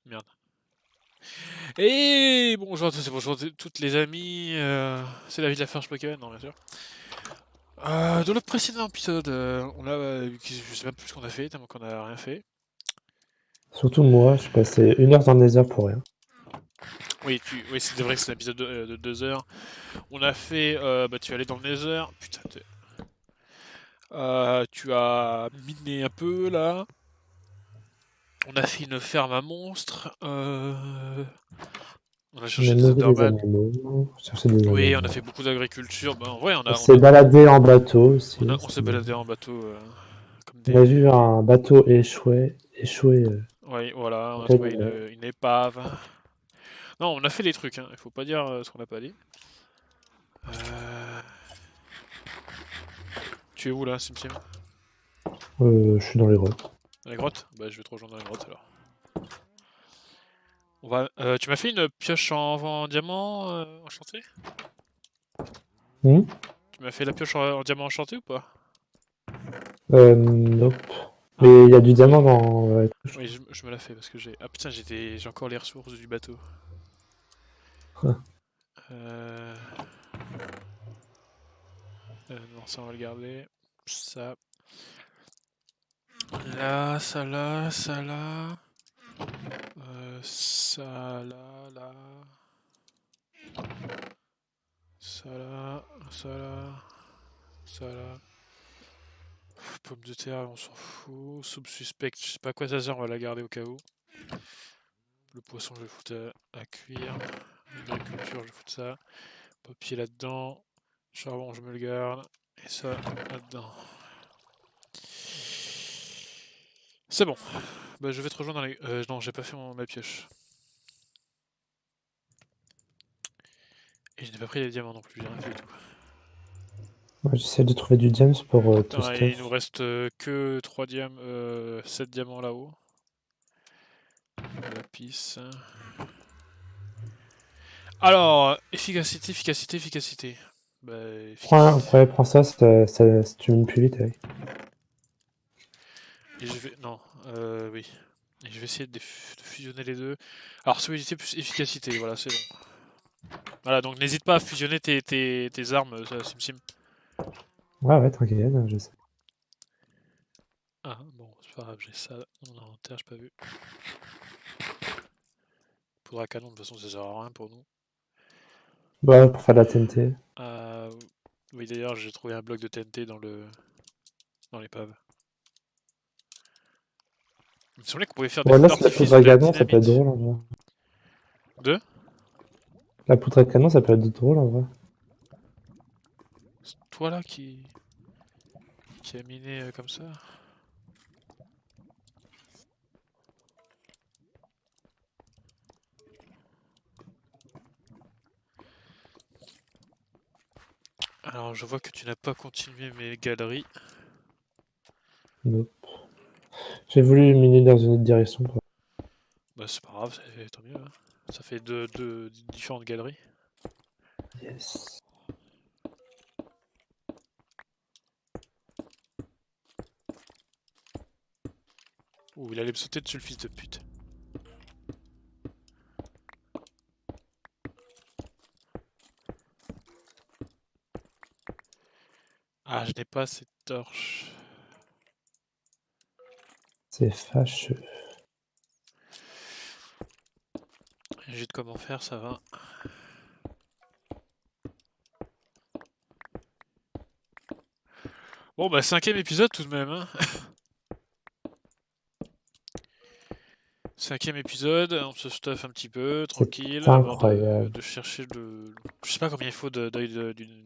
Merde. Et bonjour à tous et bonjour à toutes les amis, c'est la vie de la Forge Pokémon, non bien sûr. Dans le précédent épisode, on a, je sais même plus ce qu'on a fait, tellement qu'on a rien fait. Surtout moi, je passais 1 heure dans les heures pour rien. Oui, oui c'est vrai que c'est un épisode de 2 heures. On a fait, bah tu es allé dans le Nether, putain, tu as miné un peu là. On a fait une ferme à monstres, on a On cherché a des nourri les Enderman. animaux, cherché des Oui, on a animaux. fait beaucoup d'agriculture, bah en vrai On s'est on baladé en bateau aussi. on s'est baladé en bateau comme On a des... vu un bateau échoué Oui, voilà, on en a pleine trouvé mer. une épave. Non, on a fait des trucs, hein. Il faut pas dire ce qu'on n'a pas dit. Euh, Tu es où là, Sim? Je suis dans les grottes. Dans la grotte? Bah, je vais te rejoindre dans la grotte alors. Tu m'as fait une pioche en diamant enchanté? Hmm. Tu m'as fait la pioche en diamant enchanté ou pas? Nope. Ah, Mais il y a du diamant dans la couche. oui, je me la fais parce que j'ai. Ah putain, j'ai encore les ressources du bateau. Ah. Euh... non, ça on va le garder. Ça. Là, ça là, ça là. Ça là. Ça là, ça là, ça là. Pomme de terre, on s'en fout. Soupe suspecte, je sais pas à quoi ça sert, on va la garder au cas où. Le poisson, je vais foutre à cuire. L'agriculture, je vais foutre ça. Papier là-dedans. Charbon, je me le garde. Et ça, là-dedans. C'est bon. Bah, je vais te rejoindre dans les... non, j'ai pas fait ma pioche. Et je n'ai pas pris les diamants non plus, j'ai rien fait du tout. Moi, j'essaie de trouver du diams pour tout Putain, et il nous stuff. reste que 3 diamants, 7 diamants là-haut. Lapis. Alors, efficacité. Bah, efficacité. Prends ça, tu mines plus vite avec. Et je vais. Non, oui. Et je vais essayer de fusionner les deux. Alors, solidité plus efficacité, voilà, c'est bon. Voilà, donc n'hésite pas à fusionner tes armes, Sim. Ouais, tranquille, je sais. Ah, bon, c'est pas grave, j'ai ça dans mon inventaire, j'ai pas vu. Poudre à canon, de toute façon, ça sert à rien pour nous. Bah, pour faire de la TNT. Euh, oui, d'ailleurs, j'ai trouvé un bloc de TNT dans l'épave. Il me semblait qu'on pouvait faire des Bon, feux là, c'est la d'artifice poudre ou à de la canon, ça peut être dynamite. drôle en vrai. Deux? La poudre à canon, ça peut être drôle en vrai. C'est toi là qui a miné comme ça? Alors, je vois que tu n'as pas continué mes galeries. Nope. J'ai voulu miner dans une autre direction. Bah, c'est pas grave, tant mieux, hein. Ça fait deux différentes galeries. Yes. Ouh, il allait me sauter dessus, le fils de pute. Ah, je n'ai pas cette torche. C'est fâcheux. J'ai de comment faire, ça va. Bon, bah, 5ème épisode tout de même, hein. 5ème épisode, on se stuff un petit peu, C'est tranquille, avant incroyable. de chercher le... Je sais pas combien il faut d'œil d'une...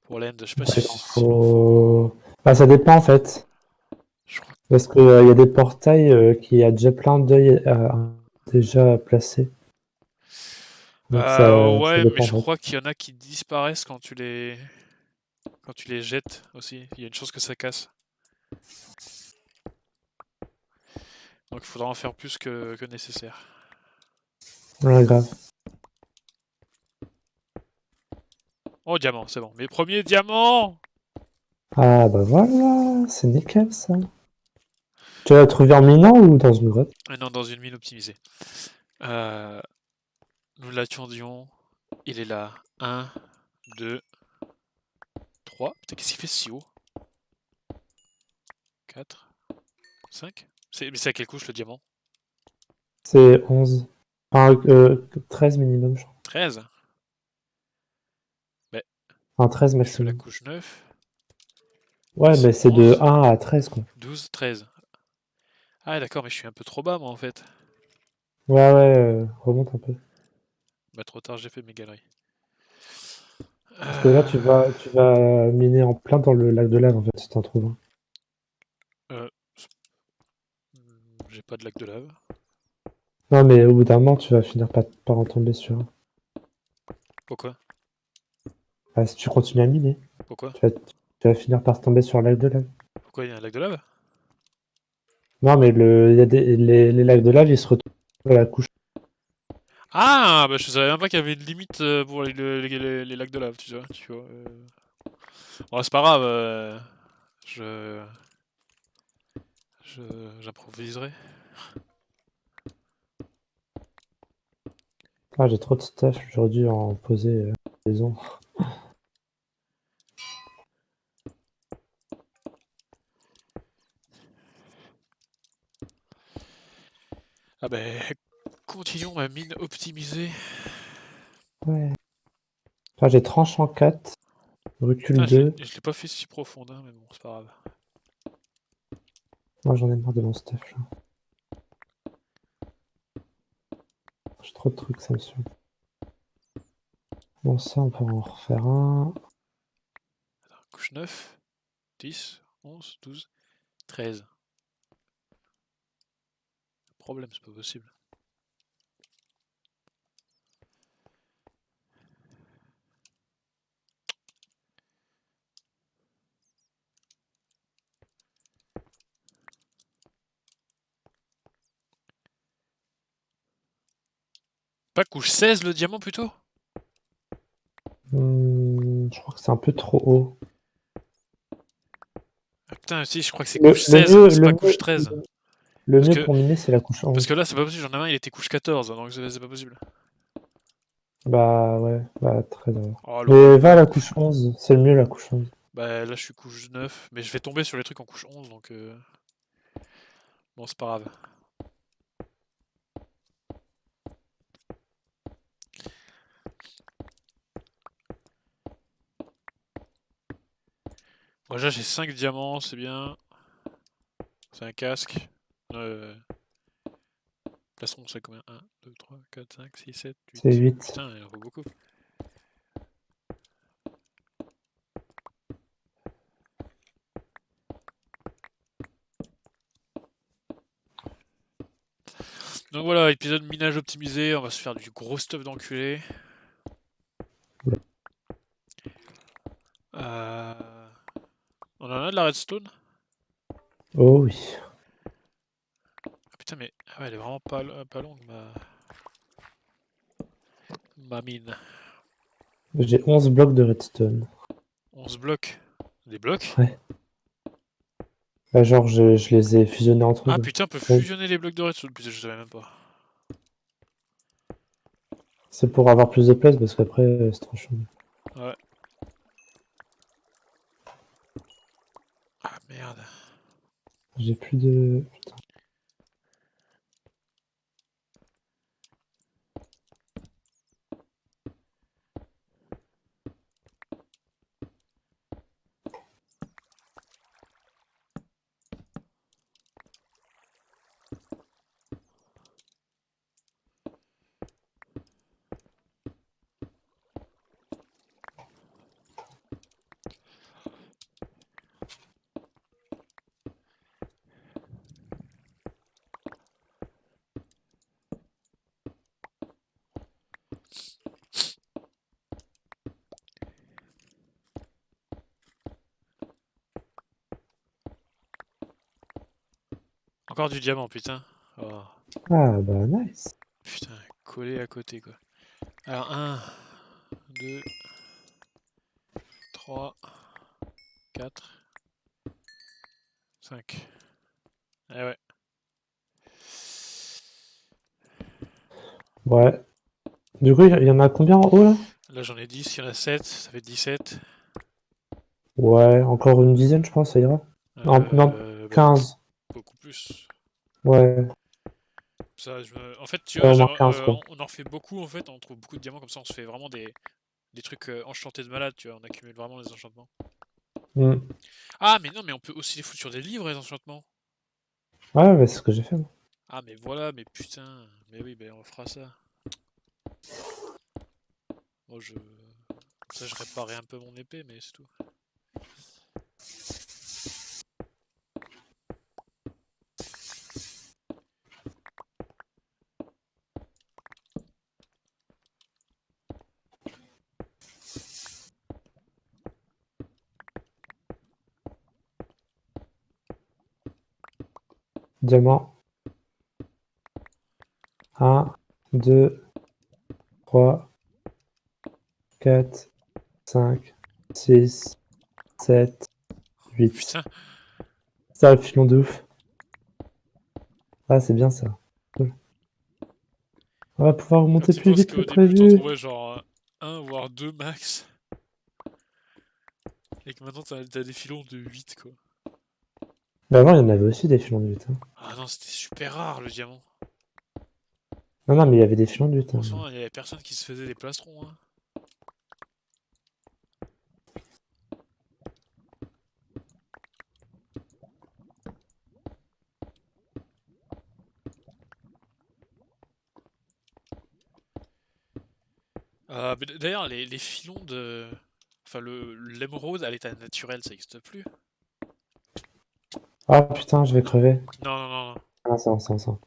Pour l'end, je sais pas Bah, il en s'il en faut... faut. Bah, ça dépend en fait. Je crois... Parce qu'il y a des portails qui a déjà plein d'œils déjà placés. Donc ça ouais, mais dépend en je fait. crois qu'il y en a qui disparaissent quand tu les jettes aussi. Il y a une chance que ça casse. Donc il faudra en faire plus que nécessaire. Ouais, grave. Oh, diamant, c'est bon. Mes premiers diamants! Ah bah voilà, c'est nickel ça. Tu l'as trouvé en minant ou dans une grotte? Non, dans une mine optimisée. Nous l'attendions. Il est là. 1, 2, 3. Putain, qu'est-ce qu'il fait si haut? 4, 5. Mais c'est à quelle couche le diamant? C'est 11. Enfin, 13 minimum, je crois. 13. Enfin, 13 Je fais la maximum. couche 9. Ouais, 10, mais c'est de 11, 1 à 13, quoi. 12, 13. Ah d'accord, mais je suis un peu trop bas moi en fait. Ouais, ouais, remonte un peu. Bah trop tard, j'ai fait mes galeries. Parce que là, tu vas miner en plein dans le lac de lave, en fait, si t'en trouves un. Euh, j'ai pas de lac de lave. Non, mais au bout d'un moment, tu vas finir par en tomber sur un. Pourquoi? Ah, si tu continues à miner, Pourquoi? tu vas finir par tomber sur un lac de lave. Pourquoi il y a un lac de lave? Non, mais il y a les lacs de lave, ils se retrouvent à la couche. Ah bah je savais même pas qu'il y avait une limite pour les lacs de lave, tu vois. Bon c'est pas grave, je... j'improviserai. Ah, j'ai trop de stuff, j'aurais dû en poser maison. Ah bah continuons ma mine optimisée. Ouais. Enfin, j'ai tranchant 4, recul Putain, 2. je l'ai pas fait si profond, hein, mais bon, c'est pas grave. Moi, j'en ai marre de mon stuff, là. J'ai trop de trucs, ça me saoule. Bon, ça, on peut en refaire un. Couche 9, 10, 11, 12, 13. Problème, c'est pas possible. Pas couche 16 le diamant plutôt? Je crois que c'est un peu trop haut. Ah, putain, si, je crois que c'est Le, couche le 16, mieux, c'est le pas couche mieux, 13. le Parce mieux que, pour miner, c'est la couche parce 11. que là, c'est pas possible, j'en ai un, il était couche 14, donc c'est pas possible. Bah ouais, bah très d'abord. Oh Mais l'horreur. va à la couche 11, c'est le mieux la couche 11. Bah là, je suis couche 9, mais je vais tomber sur les trucs en couche 11, donc bon, c'est pas grave. Bon, déjà, j'ai 5 diamants, c'est bien. C'est un casque. Plastron, c'est combien? 1, 2, 3, 4, 5, 6, 7, C'est 8. 8. Putain, il en faut beaucoup. Donc voilà, épisode minage optimisé, on va se faire du gros stuff d'enculé. On en a de la redstone? Oh oui. Ah putain, mais ah ouais, elle est vraiment pas longue ma mine. J'ai 11 blocs de redstone. 11 blocs. Des blocs? Ouais. Bah, genre, je les ai fusionnés entre eux, Ah quoi. putain, on peut 11. fusionner les blocs de redstone. Putain, je savais même pas. C'est pour avoir plus de place parce qu'après, c'est trop chaud. Ouais. Ah merde. J'ai plus de. Putain. Encore du diamant, putain. Oh. Ah bah nice. Putain, collé à côté quoi. Alors 1, 2, 3, 4, 5. Eh ouais. Ouais. Du coup, il y en a combien en haut là? Là, j'en ai 10, il y en a 7, ça fait 17. Ouais, encore une dizaine, je pense, ça ira. Non, Bah, 15. beaucoup plus. Ouais, Ça, en fait, tu ouais, vois, au moins 15 quoi. on en refait beaucoup, en fait, on trouve beaucoup de diamants, comme ça, on se fait vraiment des trucs enchantés de malade, tu vois, on accumule vraiment les enchantements. Hmm. Ah, mais non, mais on peut aussi les foutre sur des livres, les enchantements. Ouais, mais c'est ce que j'ai fait, moi. Ah, mais voilà, mais putain, mais oui, ben on fera ça. Moi, comme ça, je réparais un peu mon épée, mais c'est tout. Diamant. 1, 2, 3, 4, 5, 6, 7, 8. Putain, Ça, le filon de ouf. Ah, c'est bien ça. Cool. On va pouvoir quand remonter tu plus penses vite que qu'au début, t'en prévu. trouvais genre un voire 2 max, et que maintenant, t'as des filons de 8 quoi. Mais avant, il y en avait aussi des filons de 8. Hein. Ah non, c'était super rare, le diamant. Non, non, mais il y avait des filons de 8. Hein. Franchement, il y avait personne qui se faisait des plastrons, hein. D'ailleurs, les filons de... Enfin, l'émeraude à l'état naturel, ça n'existe plus. Ah putain, je vais crever. Non, non, non, non. Ah, ça, ça, ça.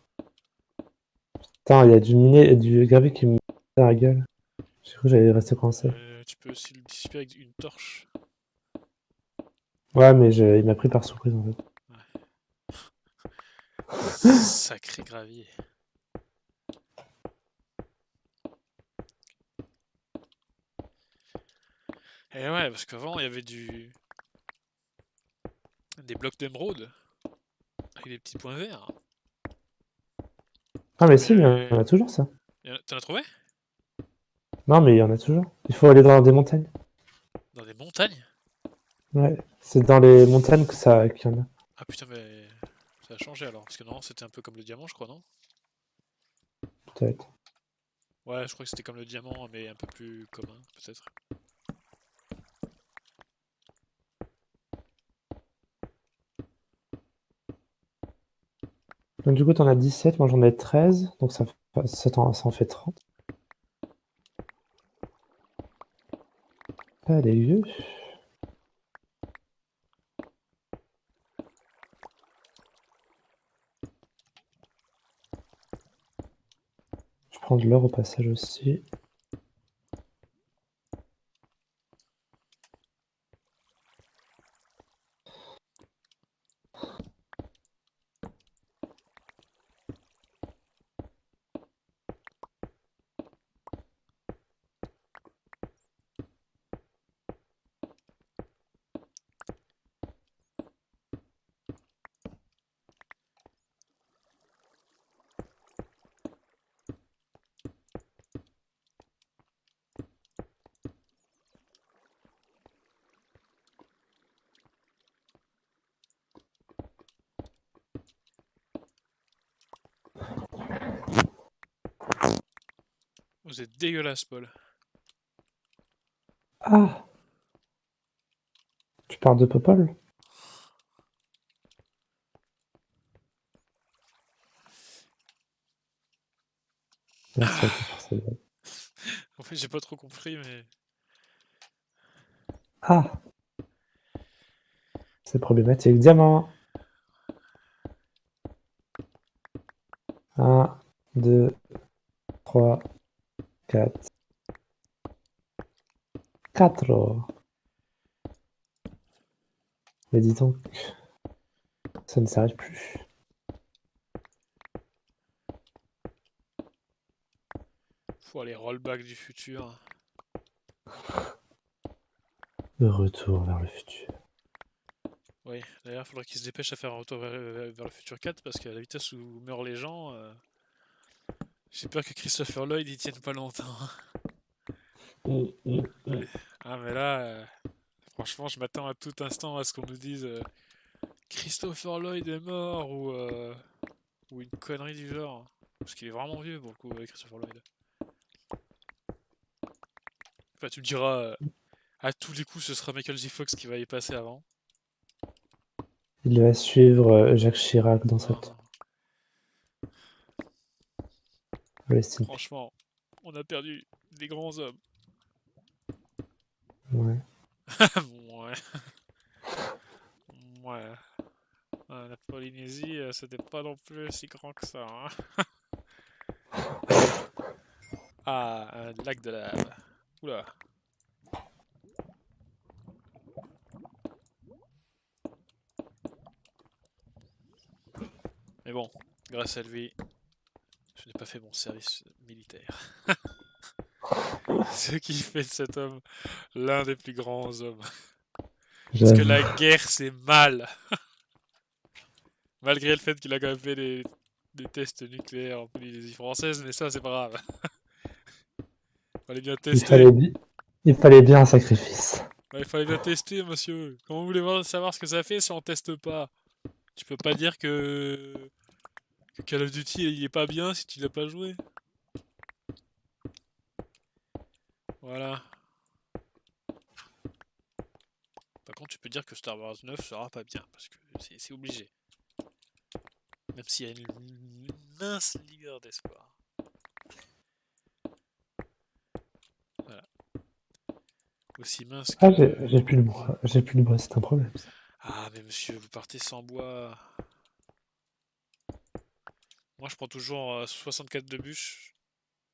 Putain, il y a du miné et du gravier qui me met dans la gueule. J'ai cru que j'allais rester coincé. Tu peux aussi le dissiper avec une torche. Ouais, mais il m'a pris par surprise en fait. Ouais. Sacré gravier. Et ouais, parce qu'avant, il y avait des blocs d'émeraude avec des petits points verts. Ah, mais si, mais il y Mais... en a toujours ça. T'en as trouvé? Non, mais il y en a toujours. Il faut aller dans des montagnes. Dans des montagnes? Ouais, c'est dans les montagnes que ça qu'il y en a, Ah putain, mais ça a changé alors. Parce que non, c'était un peu comme le diamant, je crois, non? peut-être. Ouais, je crois que c'était comme le diamant, mais un peu plus commun, peut-être. Donc du coup, t'en as 17, moi j'en ai 13, donc ça en fait 30. Ah, les vieux. Je prends de l'or au passage aussi. Vous êtes dégueulasse, Paul. Ah, tu parles de Popol? Merci à tous pour cette blague. En fait, j'ai pas trop compris, mais... Ah, c'est problématique. Diamant. 1, 2, 3, 4. 4. Mais dis donc, ça ne s'arrête plus. Faut aller rollback du futur. Le retour vers le futur. Oui, d'ailleurs, il faudrait qu'ils se dépêchent à faire un retour vers le futur 4 parce qu'à la vitesse où meurent les gens, J'ai peur que Christopher Lloyd y tienne pas longtemps. Ah, mais là, franchement, je m'attends à tout instant à ce qu'on nous dise Christopher Lloyd est mort ou une connerie du genre. Parce qu'il est vraiment vieux pour le coup, Christopher Lloyd. Enfin, tu me diras, à tous les coups, ce sera Michael J. Fox qui va y passer avant. Il va suivre Jacques Chirac dans sa Non, Rest in peace. franchement, on a perdu des grands hommes. Ouais. Ouais, ouais. La Polynésie, c'était pas non plus si grand que ça. Hein. Ah, un lac de lave. Oula. Mais bon, grâce à lui, je n'ai pas fait mon service militaire. Ce qui fait de cet homme l'un des plus grands hommes. Parce que J'avoue. la guerre, c'est mal. Malgré le fait qu'il a quand même fait des tests nucléaires en Polynésie française, mais ça, c'est pas grave. Fallait bien Il tester. fallait, il fallait bien un sacrifice. Ouais, il fallait bien tester, monsieur. Comment vous voulez savoir ce que ça fait si on teste pas? Tu peux pas dire que Call of Duty il est pas bien si tu l'as pas joué. Voilà. Par contre, tu peux dire que Star Wars 9 sera pas bien, parce que c'est obligé. Même s'il y a une mince lueur d'espoir. Voilà. Aussi mince que... Ah, j'ai plus de bois. J'ai plus de bois, c'est un problème. Ça. Ah, mais monsieur, vous partez sans bois. Moi, je prends toujours 64 de bûches.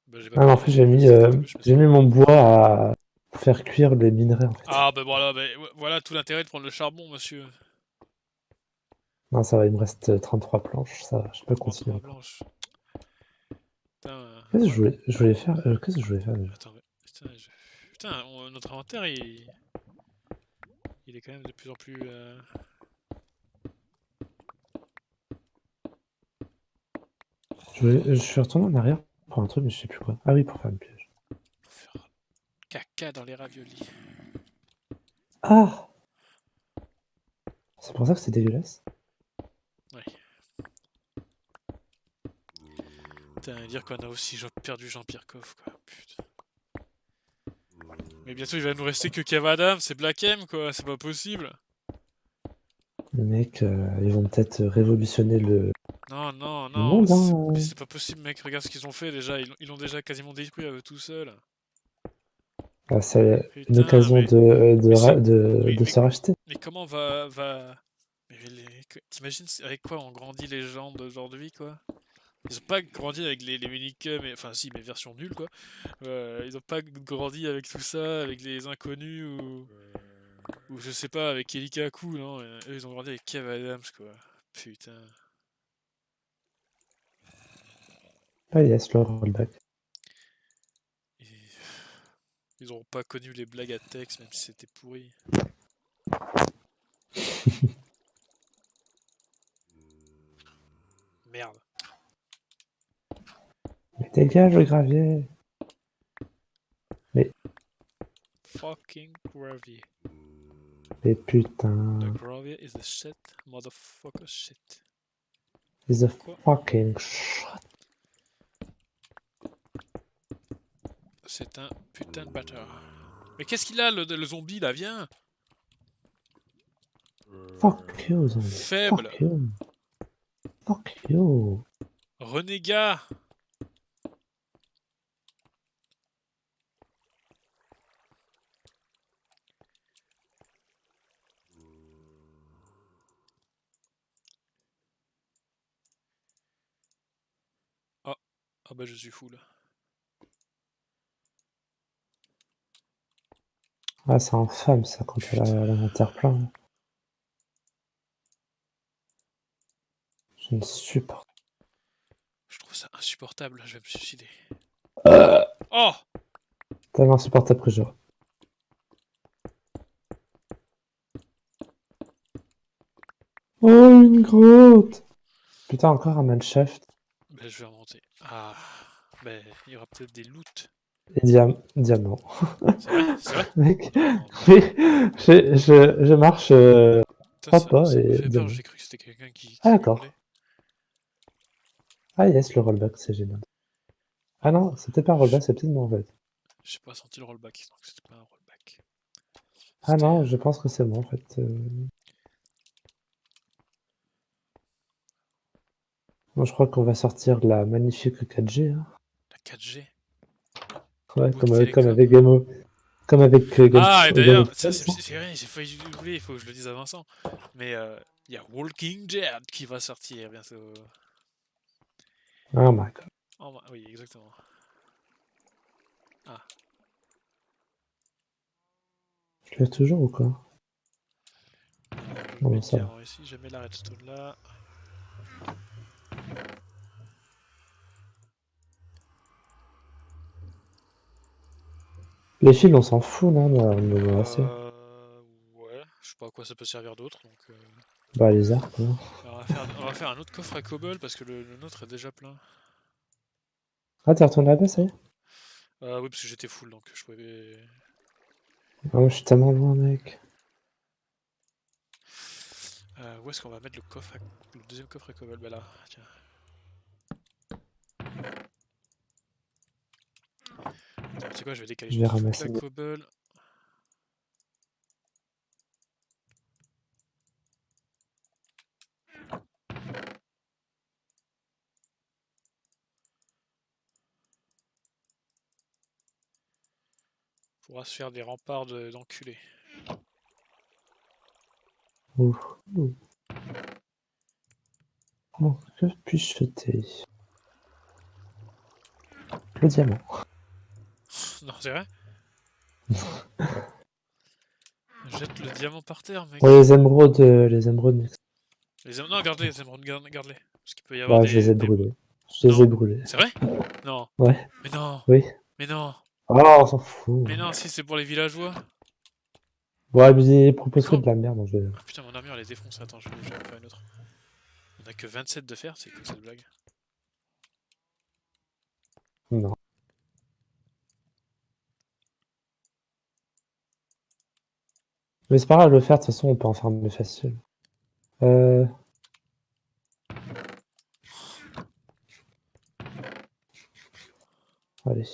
Bah, j'ai pas Ah, mais en besoin fait, de 64 de bûches, mais c'est j'ai pas mis grave. mon bois à faire cuire les minerais, en fait. Ah, bah voilà, voilà tout l'intérêt de prendre le charbon, monsieur. Non, ça va, il me reste 33 planches, ça va, je peux continuer 33 encore. blanches. Putain, Qu'est-ce que ouais. je voulais faire qu'est-ce que je voulais faire déjà? Attends, mais... Putain, putain notre inventaire, il est quand même de plus en plus... Je suis retourné en arrière pour un truc, mais je sais plus quoi. Ah oui, pour faire une piège. faire caca dans les raviolis. Ah! C'est pour ça que c'est dégueulasse? Ouais. Putain, dire qu'on a aussi perdu Jean-Pierre Coff, quoi. Putain. Mais bientôt, il va nous rester que Kev Adams et Black M, quoi. C'est pas possible. Les mecs, ils vont peut-être révolutionner Non, non, le non. monde, Mais hein. c'est pas possible, mec. Regarde ce qu'ils ont fait déjà. Ils l'ont déjà quasiment détruit à eux tout seuls. Ah, c'est une Putain, occasion mais c'est. de se racheter. Mais comment Mais t'imagines avec quoi ont grandi les gens d'aujourd'hui, quoi? Ils ont pas grandi avec les minicums, enfin si, mais version nulle, quoi. Ils ont pas grandi avec tout ça, avec les inconnus ou je sais pas, avec Kelly Kaku, non? Eux, ils ont grandi avec Kev Adams, quoi. Putain. Ah yes, le rollback. Ils, ils auront pas connu les blagues à texte, même si c'était pourri. Merde. Mais dégage le gravier! Mais, Fucking gravy. mais The putain. gravy is the shit, motherfucker shit. Is a Quoi? fucking shot. C'est un putain de bâtard. Mais qu'est-ce qu'il a, le zombie, là? Viens! Fuck you, zombie. Faible! Fuck you. Fuck you. Renégat! Ah, ah bah je suis fou là. Ah, c'est infâme ça quand elle Putain, a l'inventaire plein. Je ne supporte je trouve ça insupportable, je vais me suicider. pas. Oh! Tellement insupportable que je. Oh, une grotte! Putain, encore un manshaft. Bah je vais remonter. Ah. Mais il y aura peut-être des loots. Et diamant. C'est vrai? C'est vrai? Mec, Non, mais... oui, je marche Putain, 3 pas ça m'a et fait peur, diamant. j'ai cru que c'était quelqu'un Ah qui d'accord. hurlait. Ah yes, le rollback, c'est génial. Ah non, c'était pas un rollback, c'est peut-être moi en fait. J'ai pas senti le rollback, donc c'était pas un rollback. Ah C'était non, je pense que c'est moi en fait. Moi je crois qu'on va sortir la magnifique 4G. Hein. la 4G. Ouais, Bouygues comme Télécom. avec comme avec Ah, et Game of d'ailleurs, ça Thrones. Hein. c'est vrai, j'ai failli oublier, il faut que je le dise à Vincent. Mais il y a Walking Dead qui va sortir bientôt. Oh my god. Oui, exactement. Ah, Je l'ai toujours ou quoi? je Non, mets non, le ça va. diamant ici, je mets la redstone là. Les fils, on s'en fout, non? On en a assez. Ouais, je sais pas à quoi ça peut servir d'autre, donc... Bah, les arcs, quoi. On va faire un autre coffre à cobble parce que le nôtre est déjà plein. Ah, t'es retourné là-bas, ça y est? Oui, parce que j'étais full, donc je pouvais... Ah, moi, je suis tellement loin, mec. Où est-ce qu'on va mettre le deuxième coffre à cobble? Bah là, tiens. Attends, tu sais quoi, je vais décaler Je vais toute ramasser la cobble. On pourra se faire des remparts d'enculés. Ouh. Ouh. Oh, que puis-je jeter? Le diamant. Non, c'est vrai? Jette le diamant par terre, Bon, mec. les émeraudes. Non, garde-les, les émeraudes, garde-les. Parce qu'il peut y avoir Bah, je les ai des... brûlés. Je les ai Non. brûlés. C'est vrai? Non. Ouais, Mais non. oui. Mais non. Oh, on s'en fout. Mais non, si c'est pour les villageois. Ouais, mais il Mais propose que comment... de la merde. Donc Ah putain, mon armure elle est défoncée. Attends, je vais en faire une autre. On a que 27 de fer, c'est quoi cette blague? Non. Mais c'est pas grave, le faire, de toute façon, on peut en farmer facile. Euh... Allez,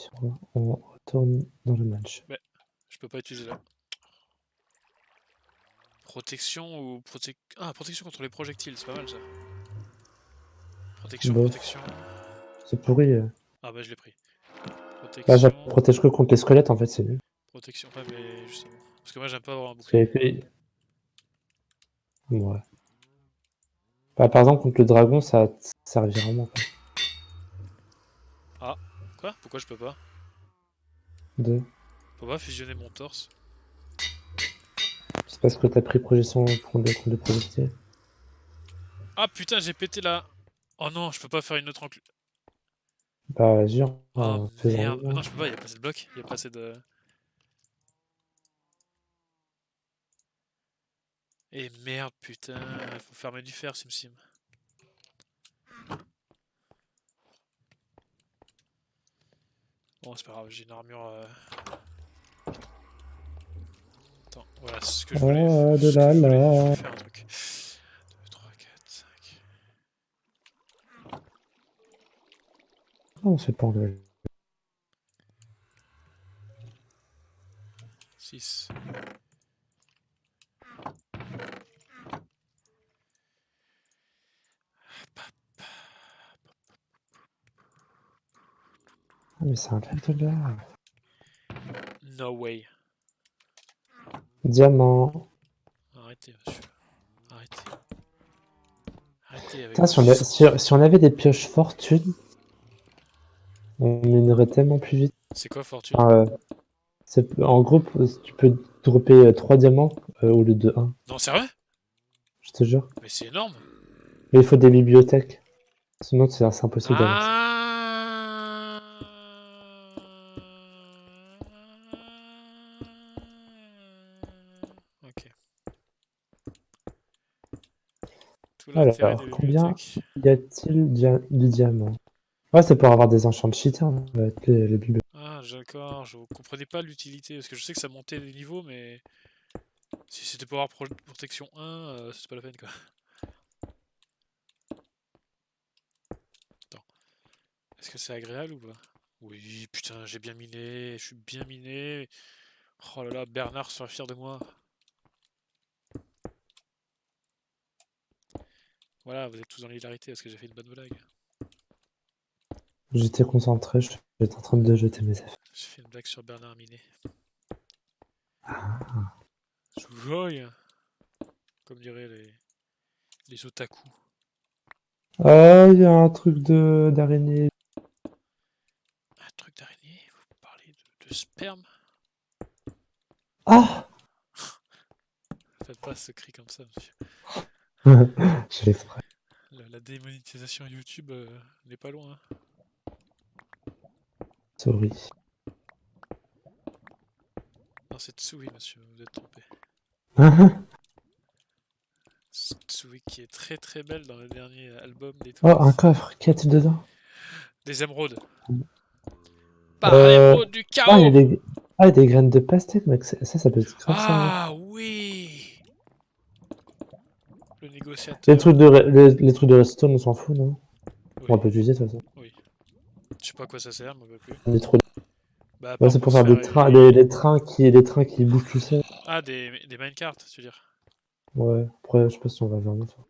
on retourne dans le match. Ouais, je peux pas utiliser là. Protection ou Ah, protection contre les projectiles, c'est pas mal ça. Bof. Protection. C'est pourri. Ah bah je l'ai pris. Bah, ça Protection. protège que contre les squelettes, en fait, c'est nul. Protection. Ouais, mais justement. Parce que moi j'aime pas avoir un Parce qu'il y bouclier. avait que ouais. Bah, par exemple, contre le dragon, ça servira vraiment. Quoi. Ah, quoi? Pourquoi je peux pas? Deux. Je peux pas fusionner mon torse? C'est parce que t'as pris projection contre le projectile. Ah putain, j'ai pété là. Oh non, je peux pas faire une autre enclume. Bah, vas-y, Oh faisant merde. le Non, je peux pas, y a pas assez de blocs. Y a pas assez de. Et merde, putain. Faut fermer du fer, Sim. Bon, c'est pas grave, j'ai une armure. Attends, voilà, c'est ce que je voulais. Oh, de Ce que là je voulais. Je là. voulais faire un truc. 2, 3, 4, 5, Oh, on se fait pas enlever. 6. Ah, mais c'est un lac de là. No way. Diamant. Arrêtez, monsieur. Arrêtez. Arrêtez avec Putain, vos sons. si on avait des pioches fortune, on minerait tellement plus vite. C'est quoi, fortune? Enfin, en gros, tu peux dropper 3 diamants au lieu de un. Non, sérieux? Je te jure. Mais c'est énorme. Mais il faut des bibliothèques. Sinon, c'est impossible d'avoir ça. Ah. Ok. Tout l'intérêt des Alors, combien bibliothèques. y a-t-il de diamants? Ouais, c'est pour avoir des enchants de cheater, avec les bibliothèques. Ah, d'accord, je comprenais pas l'utilité, parce que je sais que ça montait les niveaux, mais si c'était pour avoir protection 1, c'est pas la peine, quoi. Attends, est-ce que c'est agréable ou pas? Oui, putain, j'ai bien miné, je suis bien miné. Oh là là, Bernard sera fier de moi. Voilà, vous êtes tous dans l'hilarité parce que j'ai fait une bonne blague. J'étais concentré, j'étais en train de jeter mes affaires. J'ai fait une blague sur Bernard Minet. Ah, Joujoy, comme diraient les otaku. ah, il y a un truc d'araignée. Un truc d'araignée? Vous parlez de sperme? Ah! Faites pas ce cri comme ça, monsieur. Je l'exprès. La démonétisation YouTube n'est pas loin, hein. Sorry. Non, c'est Tsui, monsieur, vous êtes trompé. Tsui qui est très très belle dans le dernier album des Oh, un Twins. coffre, qu'y a-t-il dedans? Des émeraudes. Par Euh... l'émeraude du Ah, chaos! il y a des graines de pastèque, mec. Ça peut être grave servir. Ah oui! Le Les négociateur. trucs les trucs de redstone, on s'en fout, non? Oui, On peut l'utiliser, de toute façon. oui. Je sais pas à quoi ça sert, mais pas plus. On est trop... Bah, à Ouais, part c'est pour pour se faire faire. des trains, les trains qui bougent tout seuls. Ah, des minecarts, tu veux dire. Ouais, après, je sais pas si on va vraiment faire.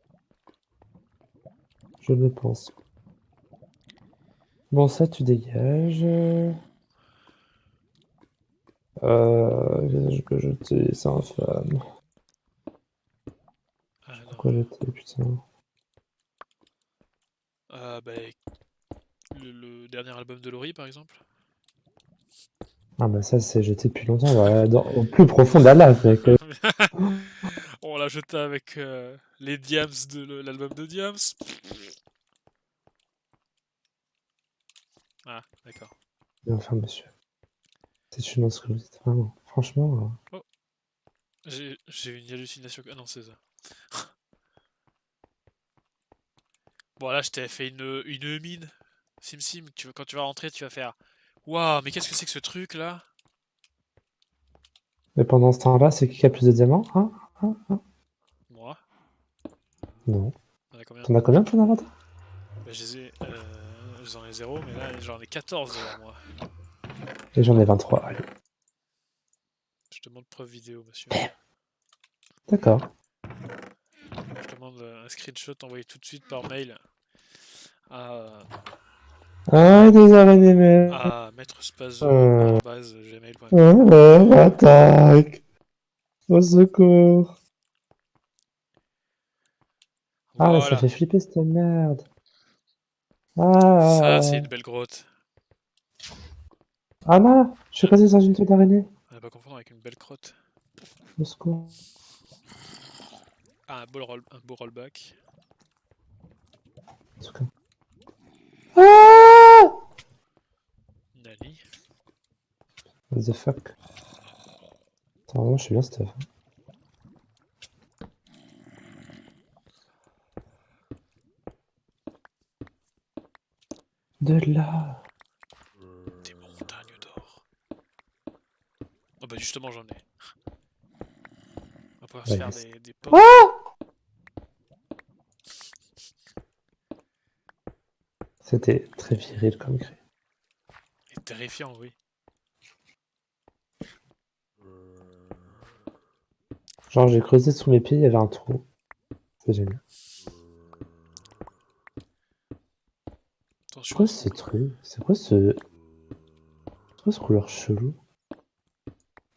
Je le pense. Bon, ça, tu dégages. Qu'est-ce que je peux jeter? C'est infâme. Alors. Pourquoi jeter, putain? Bah, le dernier album de Laurie, par exemple. Ah, bah ça, c'est jeté depuis longtemps. Ouais, au plus profond de la lave, mec. On l'a jeté avec les Diams de l'album de Diams. Ah, d'accord. Mais enfin, monsieur. C'est une ce que vous dites. Vraiment. Franchement. Oh, j'ai une hallucination. Ah non, c'est ça. Bon, là, je t'ai fait une mine. Sim, quand tu vas rentrer, tu vas faire. Waouh, mais qu'est-ce que c'est que ce truc là? Mais pendant ce temps-là, c'est qui a plus de diamants? Hein. Moi? Non. T'en as combien? T'en as combien, ton inventaire? Bah, j'en ai 0, mais là, j'en ai 14 devant moi. Et j'en ai 23. Allez. Je demande preuve vidéo, monsieur. D'accord. Je demande un screenshot envoyé tout de suite par mail à, Ah, des araignées, mais. à maîtrespazo@gmail.com. Attaque. Au secours. Ah, mais ça Voilà, fait flipper cette merde. ça c'est Ah. une belle grotte. Ah non, je suis Ah, cassé dans une toile d'araignée. à ne pas confondre avec une belle crotte. Au secours. Ah, un beau rollback. En tout cas. Ah! Nani. What the fuck? Attends, vraiment, je suis bien, Steph. De là. Des montagnes d'or. Oh bah justement j'en ai. On va pouvoir se Ouais, faire yes. des pommes. Ah! C'était très viril comme cri. Et terrifiant, oui. Genre, j'ai creusé sous mes pieds, il y avait un trou. C'est génial. C'est Attention à quoi son ce corps. truc? C'est quoi ce couleur chelou?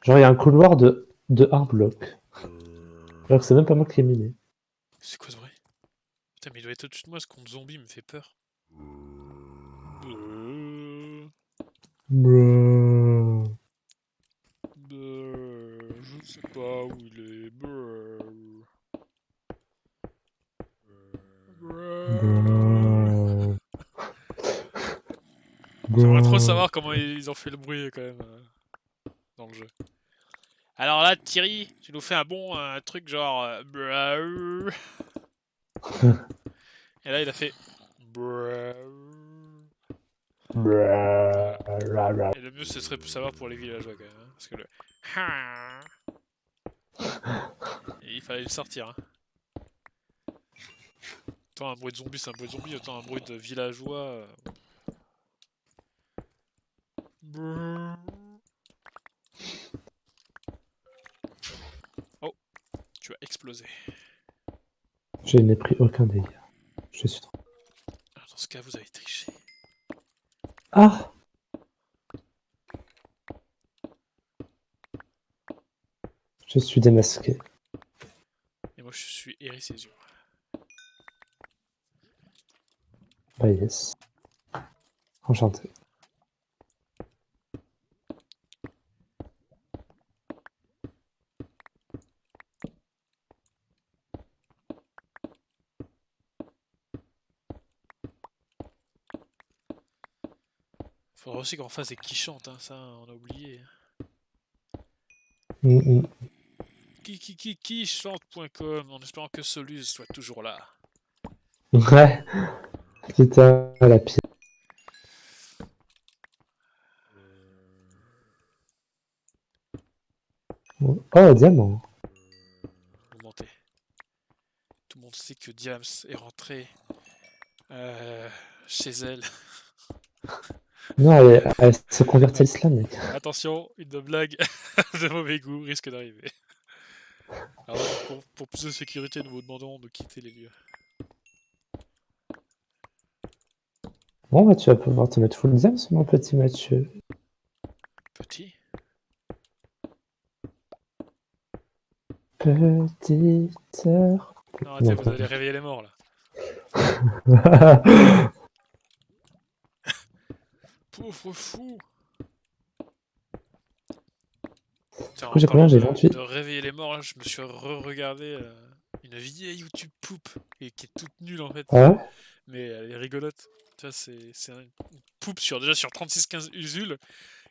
Genre, il y a un couloir de un bloc. Alors que c'est même pas moi qui l'ai miné. C'est quoi ce bruit? Putain mais il doit être au-dessus de moi, ce compte zombie me fait peur. Bro. Je sais pas où il est. Bro. J'aimerais trop Bro. savoir comment ils ont fait le bruit quand même dans le jeu. Alors là, Thierry, tu nous fais un bon truc genre. Et là, il a fait. Et le mieux, ce serait pour savoir pour les villageois quand même. Hein, parce que le. Et il fallait le sortir. Hein. Autant un bruit de zombie, c'est un bruit de zombie. Autant un bruit de villageois. Oh, tu vas exploser. Je n'ai pris aucun dégât. Je suis trop. Alors, dans ce cas, vous avez triché. Ah! Je suis démasqué. Et moi, je suis Hérissésure. Bah yes. Enchanté. Faudra aussi qu'on fasse des qui chantent, hein, ça, on a oublié. Qui chante.com en espérant que Solus soit toujours là. Ouais. Putain, la pire. Oh, diamant. Vous mentez. Tout le monde sait que Diams est rentrée chez elle. Non, elle se convertit à l'islam, mec. Attention, une blague de mauvais goût risque d'arriver. Alors, pour plus de sécurité, nous vous demandons de quitter les lieux. Bon, bah, tu vas pouvoir te mettre full diam sur mon petit Mathieu. Petit. Petite heure. Non, arrêtez, vous allez réveiller les morts là. Pauvre fou. Tiens, Du coup, en j'ai parlant combien? J'ai 28. de réveiller les morts, là, je me suis re-regardé une vieille YouTube poupe et qui est toute nulle en fait. Ah ouais? Mais elle est rigolote. Tu vois, c'est une poupe déjà sur 3615 Usul,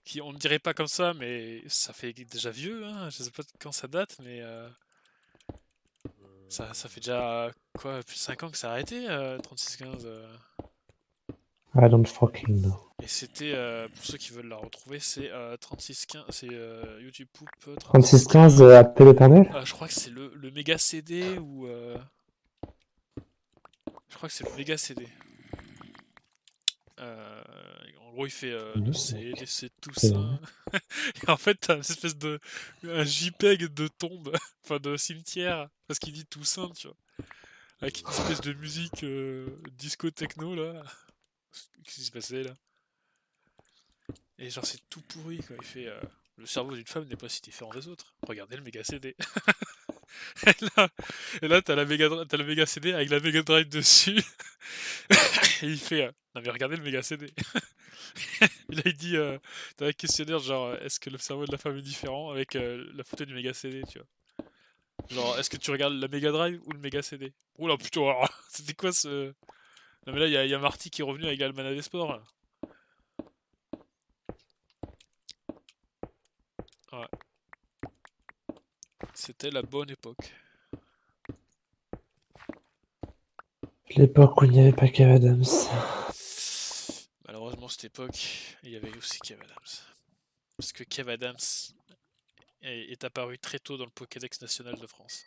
qui on ne dirait pas comme ça, mais ça fait déjà vieux, hein. Je sais pas quand ça date, mais ça fait déjà quoi, plus de 5 ans que ça a arrêté, 3615. I don't fucking know. Et c'était, pour ceux qui veulent la retrouver, c'est 3615, c'est YouTube Poup 3615 3615. appel éternel? Je crois que c'est le méga CD ou. Je crois que c'est le méga CD. En gros, il fait le Oui, C, mec. des C, tout C'est ça. vrai. Et en fait, t'as une espèce de. Un JPEG de tombe, enfin de cimetière, parce qu'il dit Toussaint, tu vois. Avec une espèce de musique disco techno là. Qu'est-ce qui s'est passé là? Et genre, c'est tout pourri quoi. Il fait. Le cerveau d'une femme n'est pas si différent des autres. Regardez le méga CD. Et là t'as le méga CD avec la méga drive dessus. Et il fait. Non mais regardez le méga CD. Et là il dit. T'as un questionnaire genre est-ce que le cerveau de la femme est différent avec la photo du méga CD, tu vois. Genre est-ce que tu regardes la méga drive ou le méga CD? Oula putain, alors, c'était quoi ce. Non mais là y a Marty qui est revenu avec l'Almanach des Sports là. Ouais. C'était la bonne époque. L'époque où il n'y avait pas Kev Adams. Malheureusement cette époque, il y avait aussi Kev Adams. Parce que Kev Adams est apparu très tôt dans le Pokédex national de France.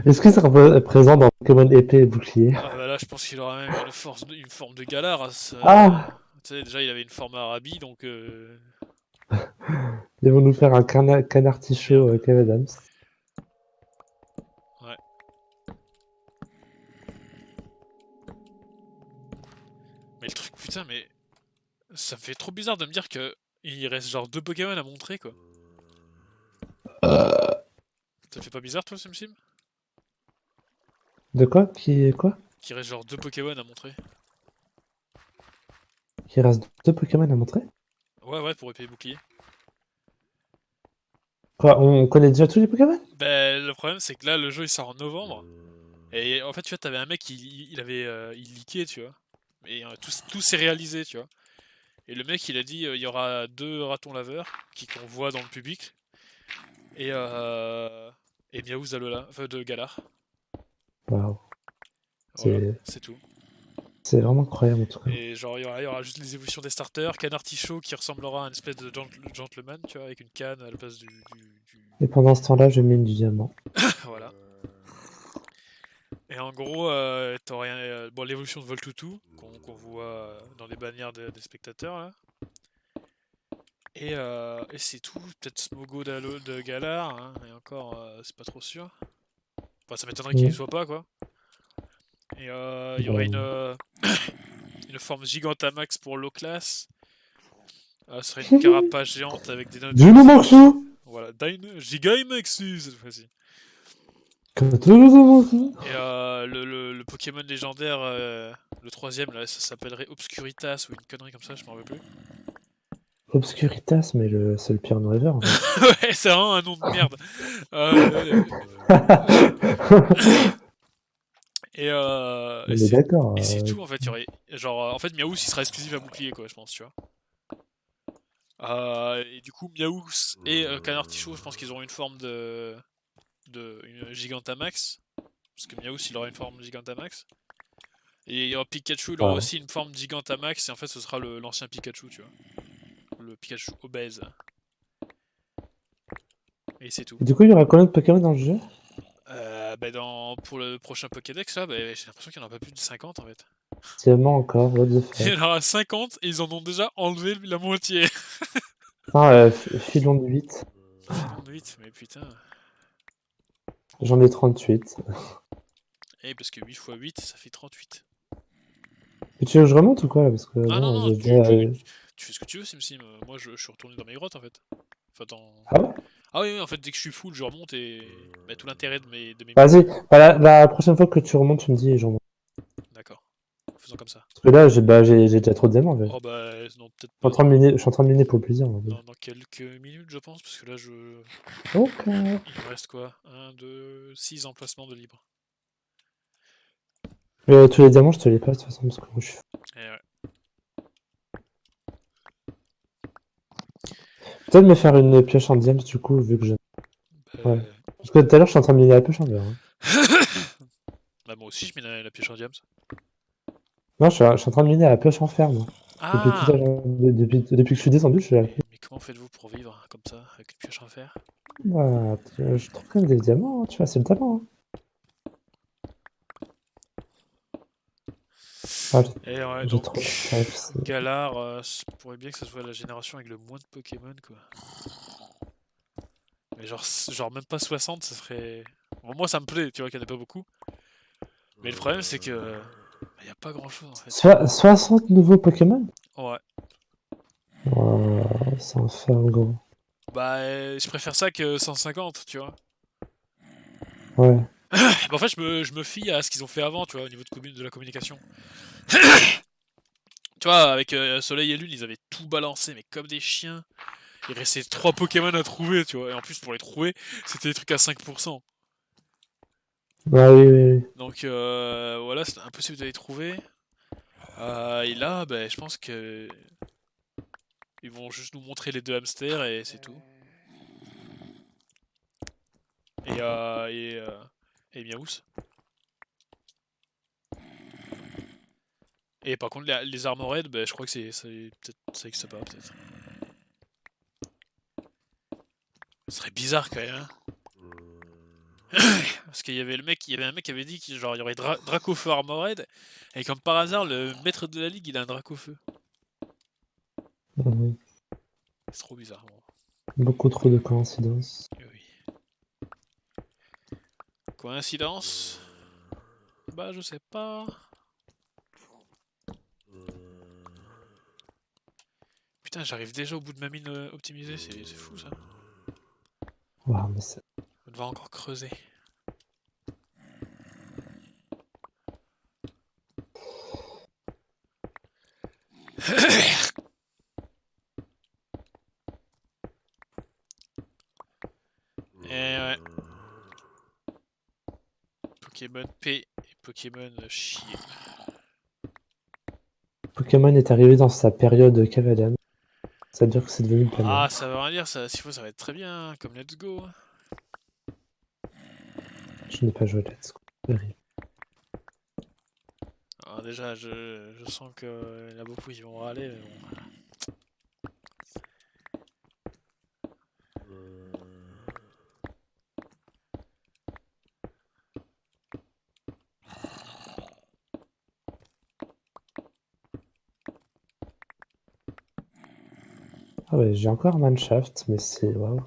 Est-ce que ça représente dans Pokémon épée et bouclier? Ah bah là je pense qu'il aura même une forme de Galar. Ah! Tu sais déjà il avait une forme Arabi donc Ils vont nous faire un canard merde. tichot Kev Adams. Ouais. Mais le truc putain mais ça me fait trop bizarre de me dire que il reste genre 2 Pokémon à montrer quoi. Ça te fait pas bizarre toi SimSim? De quoi? Quoi? Qu'il reste genre 2 Pokémon à montrer. Il reste 2 Pokémon à montrer? Ouais pour épée et bouclier. Quoi, on connaît déjà tous les Pokémon? Bah le problème c'est que là le jeu il sort en novembre. Et en fait tu vois t'avais un mec il avait il leakait tu vois. Et tout s'est réalisé tu vois. Et le mec il a dit il y aura 2 ratons laveurs qu'on voit dans le public. Et Miaouz Alola, enfin de Galar. Waouh. Voilà, C'est c'est tout. C'est vraiment incroyable en tout cas. Et genre, il y aura juste les évolutions des starters. Canartichaud qui ressemblera à une espèce de gentleman, tu vois, avec une canne à la place Et pendant ce temps-là, je mine du diamant. voilà. Et en gros, t'aurais bon, l'évolution de Voltutu, qu'on voit dans les bannières des spectateurs, là. Et c'est tout. Peut-être Smogo de Galar, hein, et encore, c'est pas trop sûr. Enfin, ça m'étonnerait qu'il y Mm. soit pas, quoi. Et il y aurait Bon. une forme Gigantamax pour low class. Ce serait une carapace géante avec des notes Juno physiques. Maxu. Voilà, Gigamaxu cette fois-ci. Maxu. Et le Pokémon légendaire, le troisième, là, ça s'appellerait Obscuritas ou une connerie comme ça, je m'en rappelle plus. Obscuritas, mais c'est le pire River en fait. Ouais, c'est vraiment un nom de merde. Euh, et On est d'accord. c'est tout en fait. Il y aurait, genre, en fait, Miaous il sera exclusif à bouclier, quoi, je pense, tu vois. Et du coup, Miaous et Canartichaud, je pense qu'ils auront une forme une Gigantamax. Parce que Miaous il aura une forme Gigantamax. Et il y aura Pikachu, il aura Ouais. aussi une forme Gigantamax. Et en fait, ce sera l'ancien Pikachu, tu vois. Le Pikachu obèse. Et c'est tout. Et du coup, il y aura combien de Pokémon dans le jeu? Pour le prochain Pokédex, là, j'ai l'impression qu'il n'y en aura pas plus de 50 en fait. Diamant encore, what the Il y fuck. en aura 50 et ils en ont déjà enlevé la moitié. Ah, filon de 8. Filon de 8, mais putain. J'en ai 38. Eh, parce que 8 x 8, ça fait 38. Et tu veux que je remonte ou quoi là? Parce que Ah non, bon, non, j'ai déjà. tu fais ce que tu veux, SimSim. Moi, je suis retourné dans mes grottes en fait. Enfin, Ah ouais? Ah oui, oui, en fait, dès que je suis full, je remonte et bah, tout l'intérêt de mes missions. Vas-y, bah, la prochaine fois que tu remontes, tu me dis et je remonte. D'accord. Faisons comme ça. Parce que là, j'ai déjà trop de diamants en fait. Oh bah, non, peut-être Je suis en pas train de miner, je suis en train de miner pour le plaisir. En fait. dans quelques minutes, je pense, parce que là, Ok. il me reste quoi? 1, 2, 6 emplacements de libre. Tous les diamants, je te les passe de toute façon parce que moi, je suis. Et ouais. Peut-être me faire une pioche en diams du coup, vu que je. Ouais. Bah, Parce que tout à l'heure, je suis en train de miner la pioche en diams. Hein. bah, moi aussi, je mets la pioche en diams. Non, je suis en train de miner la pioche en fer, moi. Depuis tout à Ah! l'heure. Depuis que je suis descendu, je suis là. Mais comment faites-vous pour vivre comme ça, avec une pioche en fer? Bah, je trouve quand même des diamants, hein, tu vois, c'est le talent. Hein. Ah, Et ouais, j'ai donc, trop la ref, Galar, ça pourrait bien que ce soit la génération avec le moins de Pokémon, quoi. Mais genre même pas 60, ça serait... Bon, moi, ça me plaît, tu vois, qu'il n'y en a pas beaucoup. Mais le problème, c'est que... Il n'y a pas grand-chose, en fait. 60 nouveaux Pokémon? Ouais. Oh, c'est un fer gros. Bah, je préfère ça que 150, tu vois. Ouais. Bah, en fait, je me fie à ce qu'ils ont fait avant, tu vois, au niveau de la communication. Tu vois, avec Soleil et Lune, ils avaient tout balancé, mais comme des chiens. Il restait 3 Pokémon à trouver, tu vois. Et en plus, pour les trouver, c'était des trucs à 5%. Ah oui, oui, oui. Donc voilà, c'était impossible de les trouver. Et là, bah, je pense que ils vont juste nous montrer les deux hamsters et c'est tout. Et et Miaous. Et par contre, les Armored, bah, je crois que peut-être ça existe pas, peut-être. Ce serait bizarre quand même, hein. Parce qu'il y avait un mec qui avait dit qu'il genre, il y aurait Dracofeu Armored, et comme par hasard, le maître de la ligue, il a un Dracofeu. Mhm. C'est trop bizarre, bon. Beaucoup trop de coïncidences. Eh oui. Coïncidence? Bah, je sais pas. Putain, j'arrive déjà au bout de ma mine optimisée, c'est fou ça. Waouh, mais c'est. On va devoir encore creuser. Et ouais. Pokémon P et Pokémon chier. Pokémon est arrivé dans sa période cavalienne. Ça veut dire que c'est devenu le Ah, planeur. ça veut rien dire, ça. S'il faut, ça va être très bien, hein, comme Let's Go. Je n'ai pas joué à Let's Go. Terrible. Alors déjà, je sens qu'il y en a beaucoup qui vont râler, mais bon. Ah ouais, j'ai encore un Manshaft, mais c'est... Waouh. Ouais.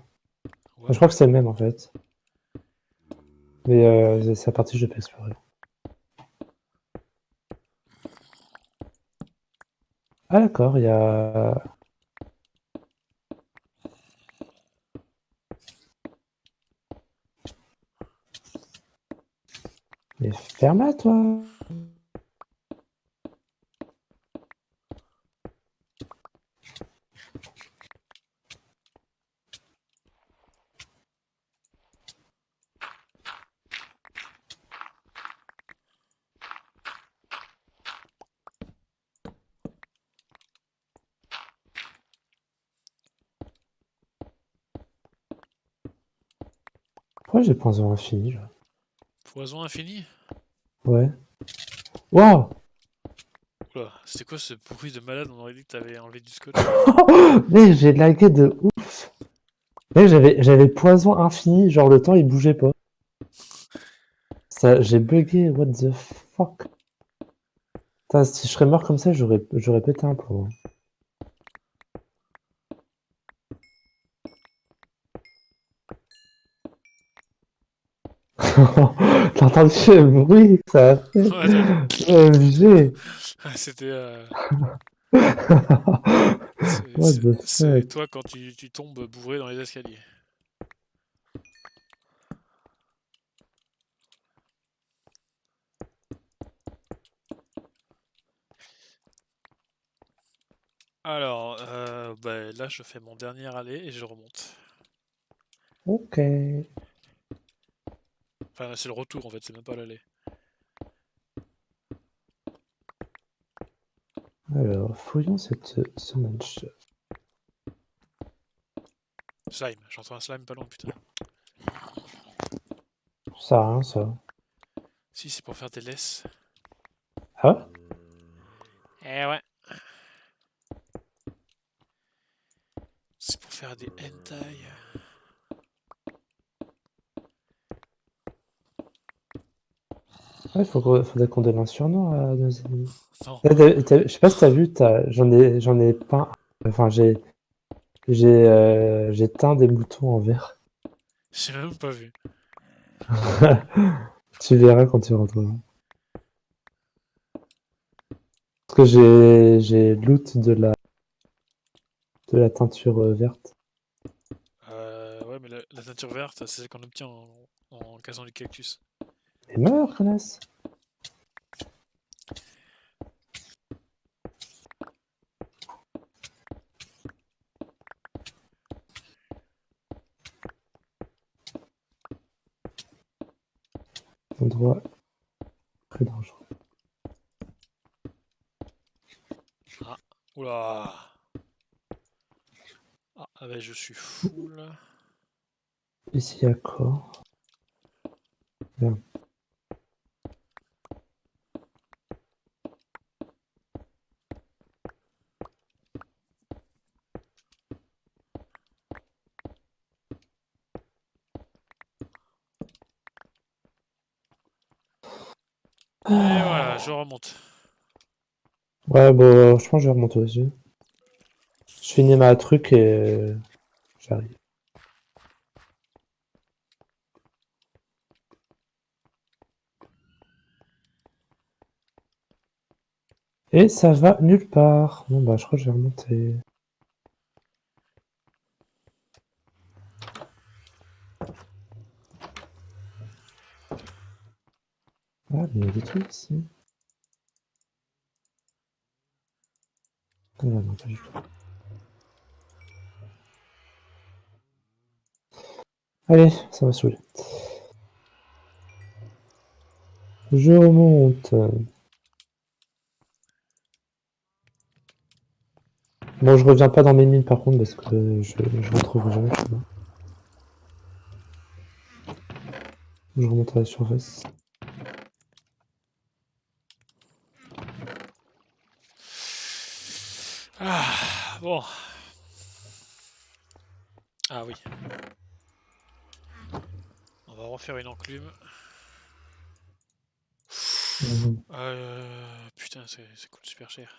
Je crois que c'est le même, en fait. Mais c'est la partie que je peux explorer. Ah d'accord, il y a... Mais ferme-la, toi! Pourquoi j'ai poison infini, là? Poison infini? Ouais. Waouh! Oula, c'était quoi ce bruit de malade? On aurait dit que t'avais enlevé du scotch. Mais j'ai lagué de ouf! Mais j'avais poison infini, genre le temps il bougeait pas. Ça, j'ai bugué, what the fuck? Putain, si je serais mort comme ça, j'aurais pété un plomb. T'as entendu le bruit que ça a fait? Ouais, de ouf. OMG! C'était. What the C'est fuck? toi quand tu tombes bourré dans les escaliers. Alors, bah, là, je fais mon dernier aller et je remonte. Ok. Enfin, c'est le retour en fait, c'est même pas l'aller. Alors, fouillons ce match. Slime, j'entends un slime pas loin, putain. Ça sert à rien, ça. Si, c'est pour faire des laisses. Ah ouais? Eh ouais. C'est pour faire des hentai. Ouais, faudrait qu'on donne un surnom à nos ennemis. Non, Je sais pas si t'as vu, j'en ai peint. Enfin, j'ai teint des moutons en vert. j'ai même pas vu. Tu verras quand tu rentreras. Parce que j'ai loot de la teinture verte. Ouais, mais la teinture verte, c'est celle qu'on obtient en cassant du cactus. Et meurs, connasse! Endroit très dangereux. Ah, oula. Ah bah je suis full. Ici, il y a quoi? Bien. Et voilà, je remonte. Ouais, bon, je pense que je vais remonter aussi. Je finis ma truc et j'arrive. Et ça va nulle part. Bon, bah, je crois que je vais remonter. Ah, mais il y a des trucs ici. Ah, non, pas du tout. Allez, ça va saouler. Je remonte. Bon, je reviens pas dans mes mines par contre parce que je retrouve jamais. Je remonte à la surface. Ah, bon. Ah oui. On va refaire une enclume. Mhm. Putain, ça coûte super cher.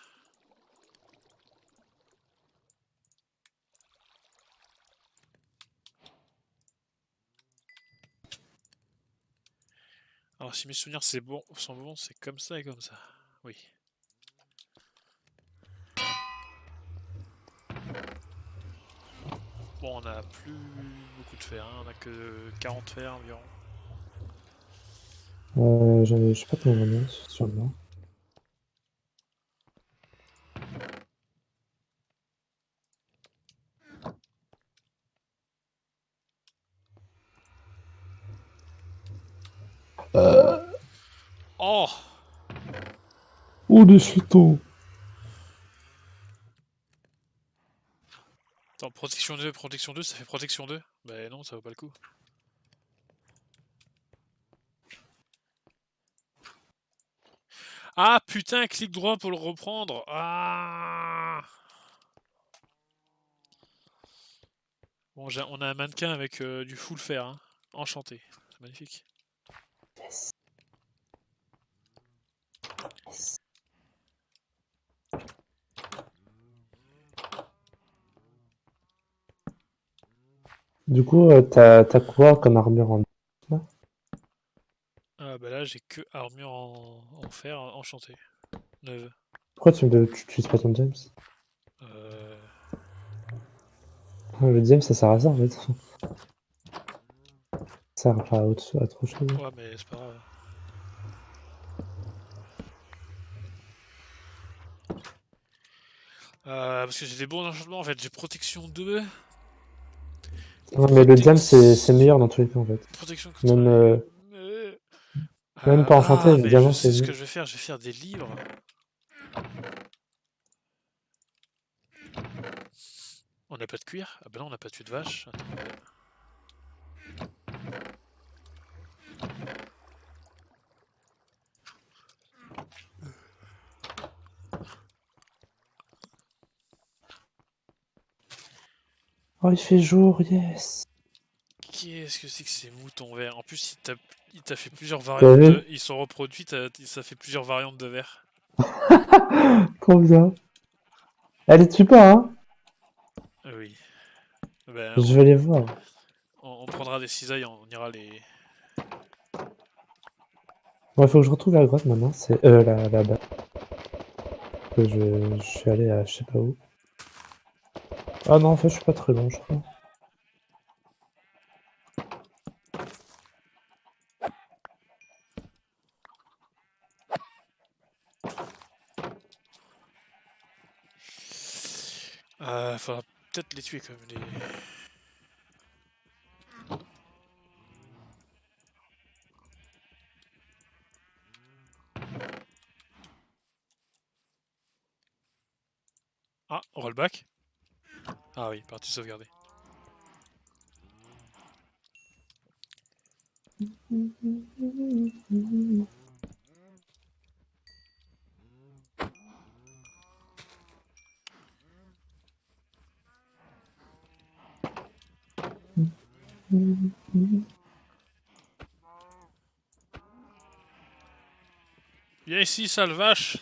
Alors si mes souvenirs sont bons, c'est comme ça et comme ça. Oui. Bon, on a plus beaucoup de fer, hein. On a que 40 fer environ. Je sais pas combien j'en ai sur moi. Oh! Oh, des chetons! Attends, protection 2, ça fait protection 2? Bah non, ça vaut pas le coup. Ah putain, clic droit pour le reprendre. Ah! Bon, on a un mannequin avec du full fer, hein. Enchanté. C'est magnifique. Yes. Yes. Du coup, t'as quoi comme armure en là? Ah bah là, j'ai que armure en fer enchanté. Neuve. Pourquoi tu utilises pas ton James? Euh... Le James, ça sert à ça en fait. Ça sert pas à autre chose. Ouais, mais c'est pas grave. Parce que j'ai des bons enchantements en fait. J'ai protection 2. Non, mais le James, c'est Protection. meilleur dans tous les cas en fait. Protection contre Même, les. même pas enchanté, le Mais je diamant, sais c'est ce que mieux. je vais faire. Je vais faire des livres. On n'a pas de cuir? Ah bah non, on n'a pas de tuile de vache. Attends. Oh, il fait jour, yes! Qu'est-ce que c'est que ces moutons verts? En plus, il t'a fait plusieurs T'as variantes vu? de. Ils sont reproduits, ça fait plusieurs variantes de verre. Trop bien. Elle les tue pas, hein? Oui. Ben, Je veux les voir. on prendra des cisailles, on ira les. Bon, il faut que je retrouve la grotte maintenant. C'est la base. Je suis allé à je sais pas où. Ah non, en fait, je suis pas très loin, je crois. Faudra peut-être les tuer quand même, les. Ah, rollback. Ah oui, partie sauvegardée. Viens ici, sale vache!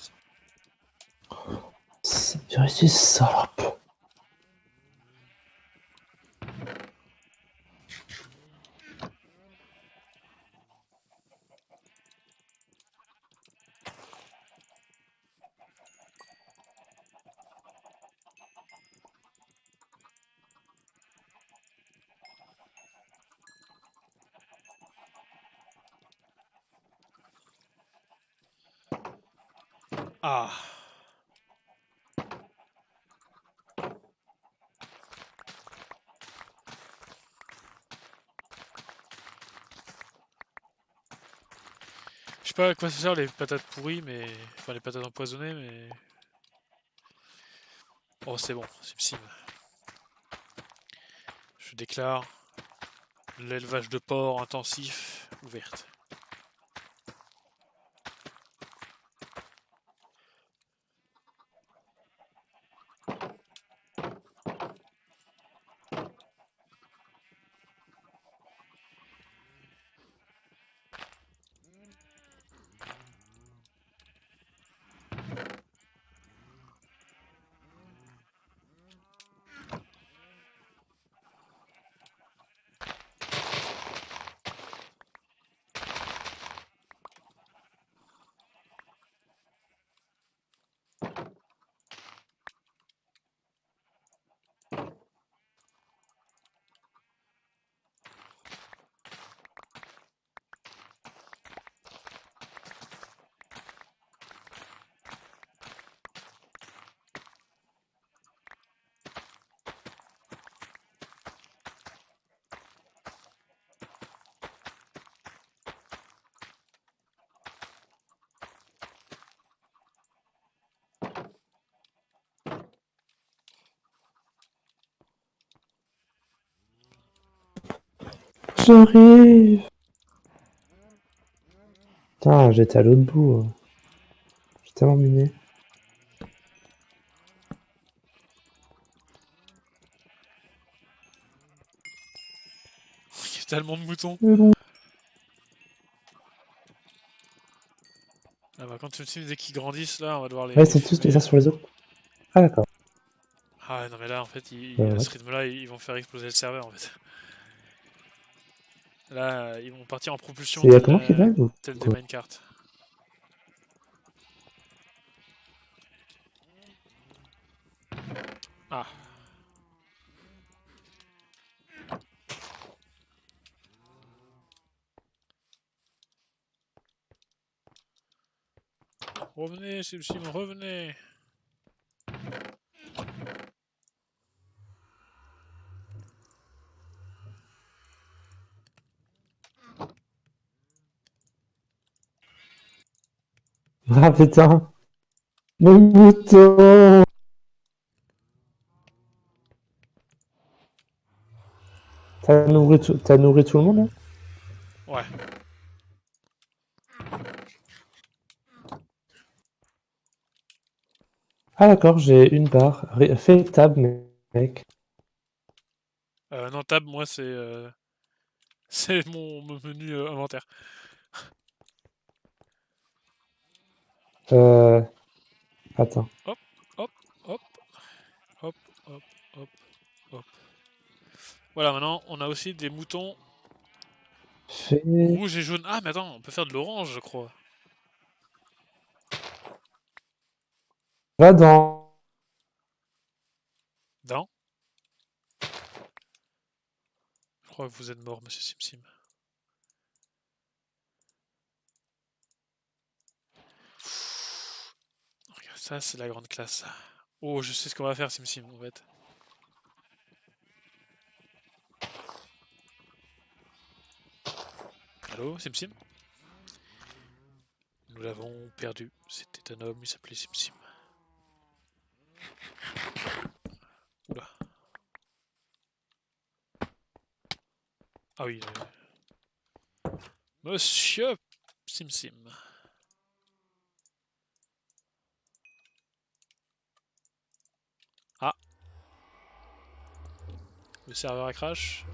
Viens ici, salope! Ah! Je sais pas à quoi ça sert les patates pourries, mais. Enfin, les patates empoisonnées, mais. Oh, c'est bon, c'est sim. Je déclare l'élevage de porc intensif ouverte. j'arrive. Putain, j'étais à l'autre bout. J'ai tellement miné. Il y a tellement de moutons. Ah bah quand SimSim, dès qu'ils grandissent, là, on va devoir Ouais, ils les sont tous fumer. les uns sur les autres. Ah, d'accord. Ah non mais là, en fait, à Ouais. ce rythme-là, ils vont faire exploser le serveur, en fait. Là, ils vont partir en propulsion C'est comment qu'il va ou tel des quoi? minecarts. Ah. Revenez, SimSim, revenez. Ah putain! Mon mouton! T'as nourri tout le monde là? Ouais. Ah d'accord, j'ai une barre. Fais tab, mec. Non, tab, moi, c'est c'est mon menu inventaire. Euh... Attends. Hop, hop, hop, hop, hop, hop, hop. Voilà, maintenant, on a aussi des moutons Fais... rouges et jaunes. Ah, mais attends, on peut faire de l'orange, je crois. Va dans... Non? Je crois que vous êtes mort, monsieur SimSim. Regarde, ça, c'est la grande classe. Oh, je sais ce qu'on va faire, SimSim, en fait. Allô, SimSim? Nous l'avons perdu. C'était un homme, il s'appelait SimSim. Oula. Ah oui. Monsieur SimSim. Ah, le serveur a crash.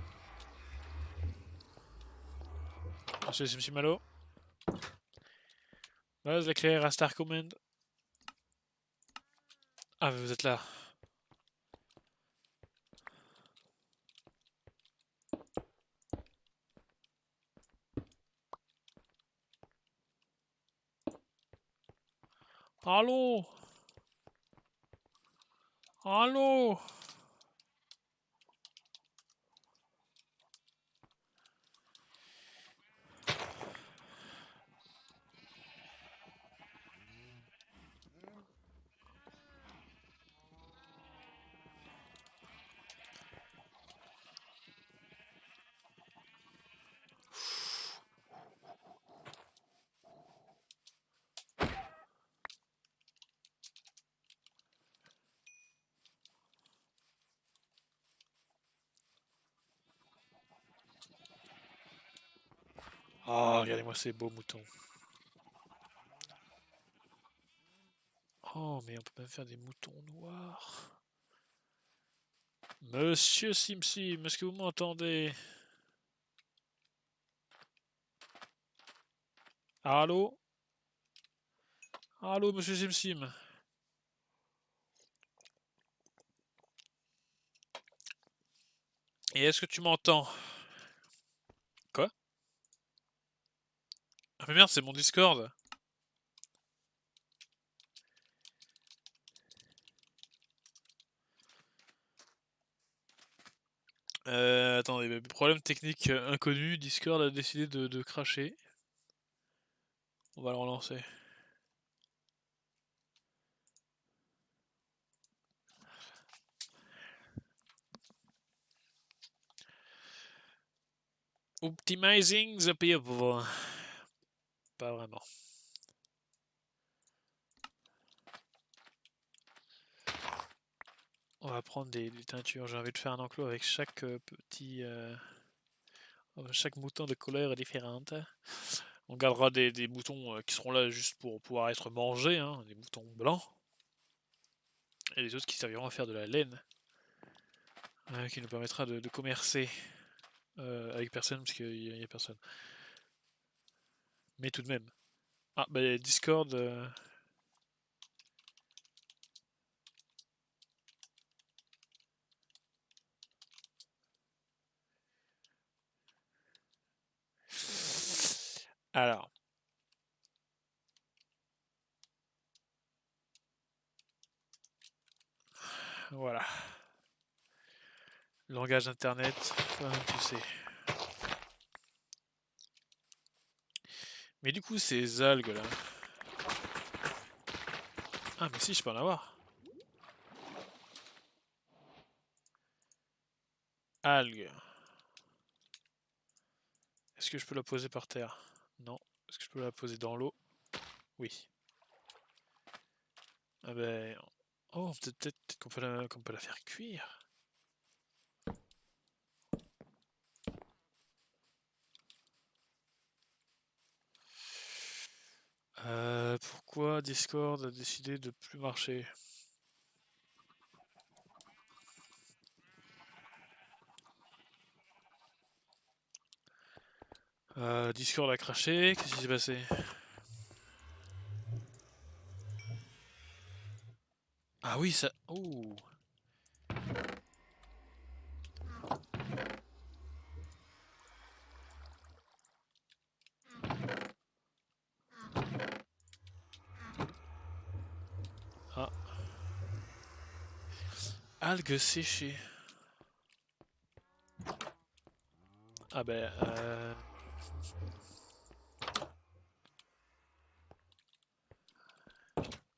Monsieur SimSim, allô? Buzz, l'éclair à Star Command. Ah, mais vous êtes là. Allô? Allô? Ah, regardez-moi ces beaux moutons. Oh, mais on peut même faire des moutons noirs. Monsieur SimSim, est-ce que vous m'entendez? Allô? Allô, monsieur SimSim? Et est-ce que tu m'entends? Quoi? Ah mais merde, c'est mon Discord. Attendez, problème technique inconnu, Discord a décidé de cracher. On va le relancer. Optimizing the people. Pas vraiment. On va prendre des teintures. J'ai envie de faire un enclos avec chaque petit... Chaque mouton de couleur est différente. On gardera des moutons qui seront là juste pour pouvoir être mangés, hein, des moutons blancs. Et les autres qui serviront à faire de la laine. Qui nous permettra de commercer avec personne, parce qu'il n'y a personne. Mais tout de même. Ah, bah Discord... Alors. Voilà. Langage internet, tu sais. Mais du coup, ces algues là. Ah, mais si, je peux en avoir. Algues. Est-ce que je peux la poser par terre? Non. Est-ce que je peux la poser dans l'eau? Oui. Ah ben... Oh, peut-être qu'on peut la faire cuire. Pourquoi Discord a décidé de plus marcher? Discord a craché, qu'est-ce qui s'est passé? Ah oui, ça... Ouh. Ah. Algues séchées. Ah ben...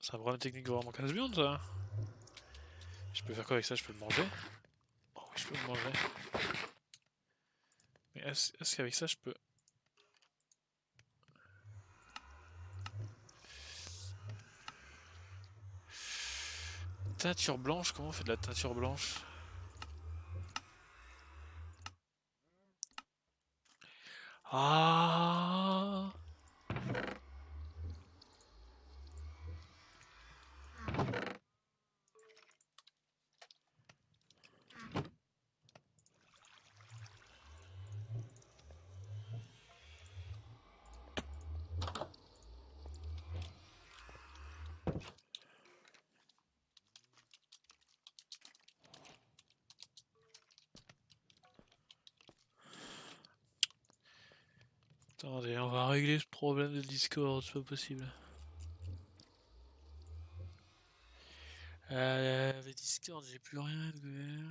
C'est un problème technique vraiment casse-viande, ça. Je peux faire quoi avec ça? Je peux le manger? Oh oui, je peux le manger. Mais est-ce qu'avec ça, je peux... Teinture blanche, comment on fait de la teinture blanche? Ah. Attendez, on va régler ce problème de Discord, c'est pas possible. Avec Discord, j'ai plus rien de...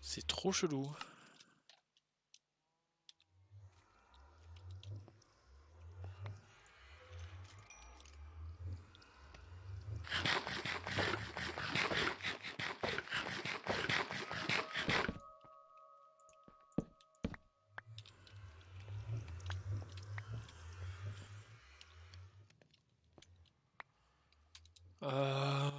C'est trop chelou. Euh...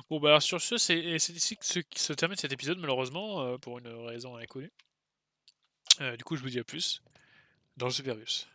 Bon bah alors sur ce, c'est ici que se termine cet épisode malheureusement, pour une raison inconnue. Du coup je vous dis à plus dans le Superbus.